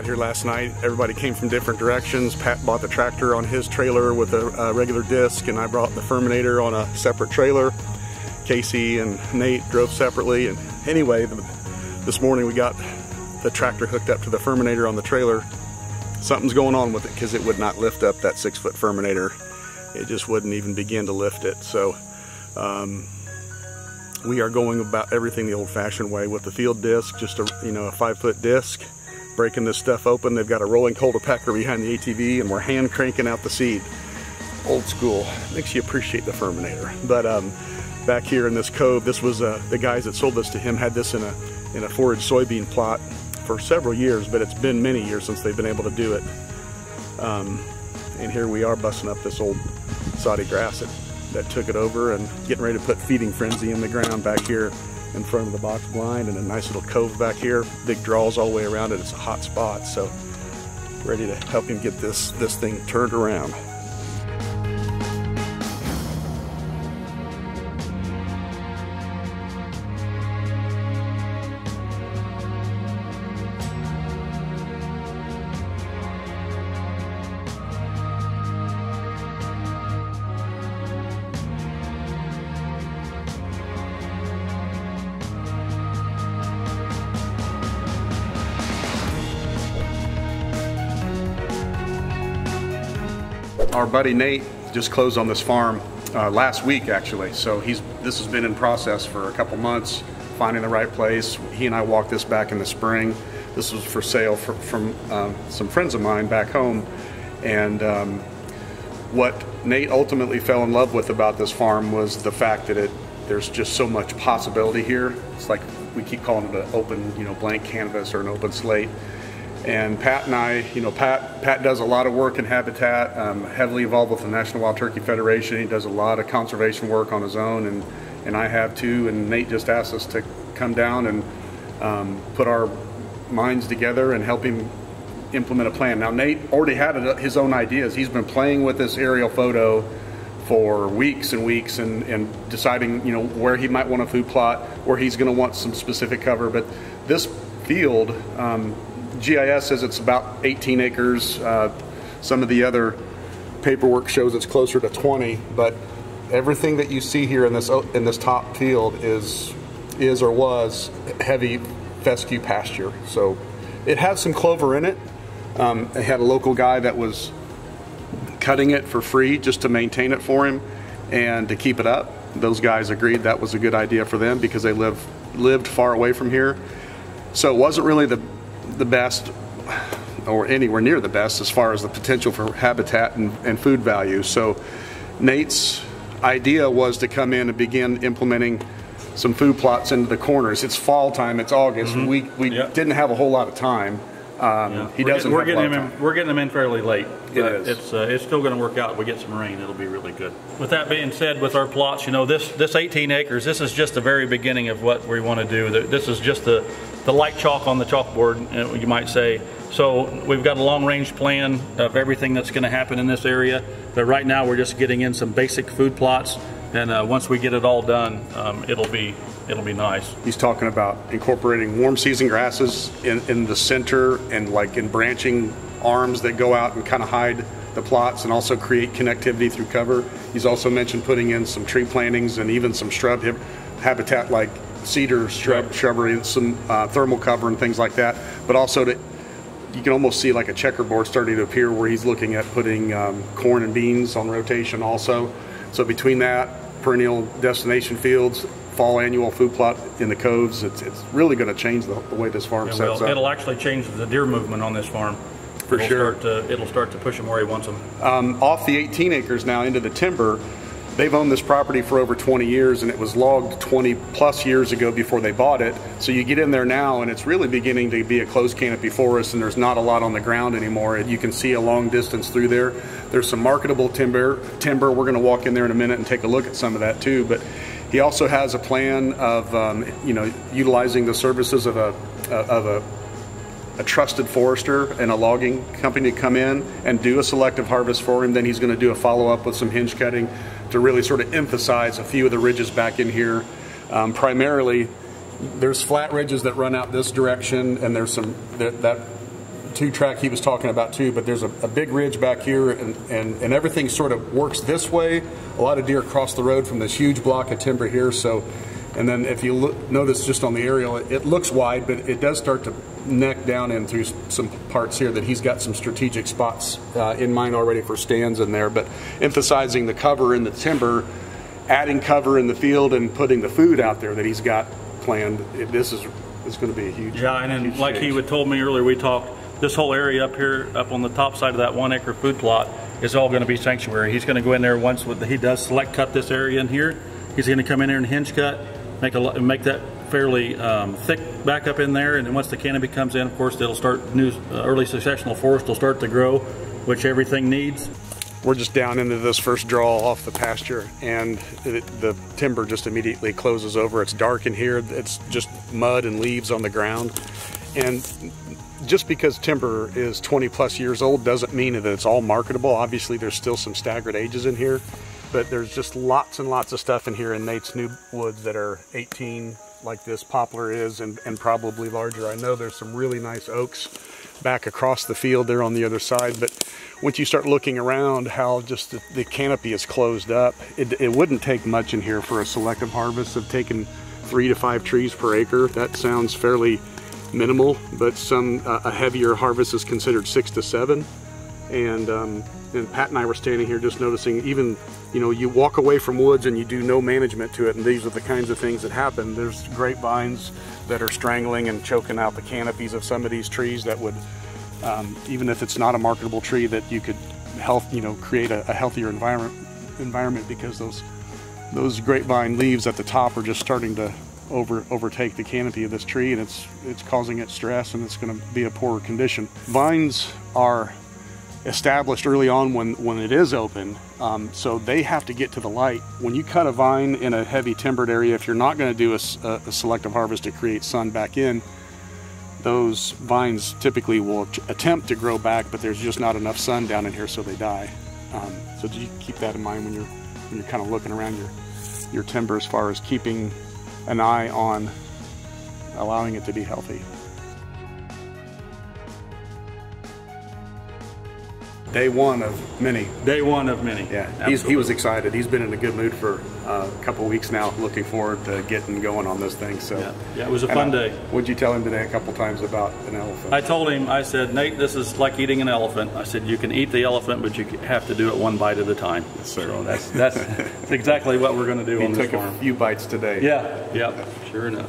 got here last night. Everybody came from different directions. Pat bought the tractor on his trailer with a regular disc, and I brought the Furminator on a separate trailer. Casey and Nate drove separately, and anyway, this morning we got the tractor hooked up to the Furminator on the trailer. Something's going on with it because it would not lift up that 6-foot Furminator. It just wouldn't even begin to lift it. So we are going about everything the old-fashioned way with the field disc, just a 5-foot disc, breaking this stuff open. They've got a rolling cultipacker behind the ATV, and we're hand cranking out the seed. Old school. Makes you appreciate the Furminator. But back here in this cove, this was the guys that sold this to him had this in a forage soybean plot for several years, but it's been many years since they've been able to do it. And here we are busting up this old soddy grass that took it over and getting ready to put Feeding Frenzy in the ground back here in front of the box blind, and a nice little cove back here. Big draws all the way around it. It's a hot spot, so ready to help him get this thing turned around. Our buddy Nate just closed on this farm last week, actually. So this has been in process for a couple months, finding the right place. He and I walked this back in the spring. This was for sale from some friends of mine back home. And what Nate ultimately fell in love with about this farm was the fact that there's just so much possibility here. It's like we keep calling it an open, blank canvas or an open slate. And Pat and I, Pat does a lot of work in habitat, heavily involved with the National Wild Turkey Federation. He does a lot of conservation work on his own, and I have too. And Nate just asked us to come down and put our minds together and help him implement a plan. Now, Nate already had his own ideas. He's been playing with this aerial photo for weeks and weeks and deciding, where he might want a food plot, where he's going to want some specific cover. But this field, GIS says it's about 18 acres. Some of the other paperwork shows it's closer to 20, but everything that you see here in this top field is or was heavy fescue pasture. So it has some clover in it. It had a local guy that was cutting it for free just to maintain it for him and to keep it up. Those guys agreed that was a good idea for them because they lived far away from here. So it wasn't really the best or anywhere near the best as far as the potential for habitat and food value. So Nate's idea was to come in and begin implementing some food plots into the corners. It's fall time, it's August. We didn't have a whole lot of time. We're getting them in fairly late. It's still going to work out. If we get some rain, it'll be really good. With that being said, with our plots, this 18 acres, this is just the very beginning of what we want to do. This is just the light chalk on the chalkboard, you might say. So we've got a long-range plan of everything that's going to happen in this area. But right now, we're just getting in some basic food plots, and once we get it all done, it'll be nice. He's talking about incorporating warm season grasses in the center and like in branching arms that go out and kind of hide the plots and also create connectivity through cover. He's also mentioned putting in some tree plantings and even some shrub habitat like cedar shrubbery and some thermal cover and things like that. But also you can almost see like a checkerboard starting to appear where he's looking at putting corn and beans on rotation also. So between that, perennial destination fields, fall annual food plot in the coves, it's really going to change the way this farm sets up. It'll actually change the deer movement on this farm. For sure. It'll start to push him where he wants them. Off the 18 acres now into the timber, they've owned this property for over 20 years, and it was logged 20 plus years ago before they bought it. So you get in there now and it's really beginning to be a closed canopy forest, and there's not a lot on the ground anymore. You can see a long distance through there. There's some marketable timber. We're going to walk in there in a minute and take a look at some of that too. But he also has a plan of utilizing the services of a trusted forester and a logging company to come in and do a selective harvest for him. Then he's going to do a follow-up with some hinge cutting to really sort of emphasize a few of the ridges back in here. Primarily, there's flat ridges that run out this direction, and there's some that 2-track he was talking about too, but there's a big ridge back here, and everything sort of works this way. A lot of deer cross the road from this huge block of timber here. So, and then if you notice just on the aerial, it looks wide, but it does start to neck down in through some parts here that he's got some strategic spots in mind already for stands in there. But emphasizing the cover in the timber, adding cover in the field, and putting the food out there that he's got planned. This is going to be a huge, yeah. And then, like change. he told me earlier, we talked. This whole area up here, up on the top side of that 1 acre food plot, is all going to be sanctuary. He's going to go in there once he does select cut this area in here. He's going to come in there and hinge cut, make that fairly thick back up in there, and then once the canopy comes in, of course, it'll start new early successional forest will start to grow, which everything needs. We're just down into this first draw off the pasture, and the timber just immediately closes over. It's dark in here. It's just mud and leaves on the ground. And just because timber is 20 plus years old doesn't mean that it's all marketable. Obviously, there's still some staggered ages in here, but there's just lots and lots of stuff in here in Nate's new woods that are 18, like this poplar is, and probably larger. I know there's some really nice oaks back across the field there on the other side, but once you start looking around how just the canopy is closed up, it wouldn't take much in here for a selective harvest of taking 3 to 5 trees per acre. That sounds fairly minimal, but a heavier harvest is considered 6 to 7. And Pat and I were standing here just noticing, even, you know, you walk away from woods and you do no management to it, and these are the kinds of things that happen. There's grapevines that are strangling and choking out the canopies of some of these trees that would, even if it's not a marketable tree, that you could create a healthier environment because those grapevine leaves at the top are just starting to overtake the canopy of this tree, and it's causing it stress, and it's going to be a poorer condition. Vines are established early on when it is open, so they have to get to the light. When you cut a vine in a heavy timbered area, if you're not going to do a selective harvest to create sun back in, those vines typically will attempt to grow back, but there's just not enough sun down in here, so they die. So you keep that in mind when you're kind of looking around your timber as far as keeping an eye on allowing it to be healthy. Day one of many. Day one of many. Yeah, he was excited. He's been in a good mood for a couple weeks now, looking forward to getting going on this thing. So yeah, it was a fun day. What'd you tell him today a couple times about an elephant? I told him, I said, Nate, this is like eating an elephant. I said, you can eat the elephant, but you have to do it one bite at a time. Yes, sir. So that's exactly what we're going to do on this farm. He took a few bites today. Yeah, sure enough.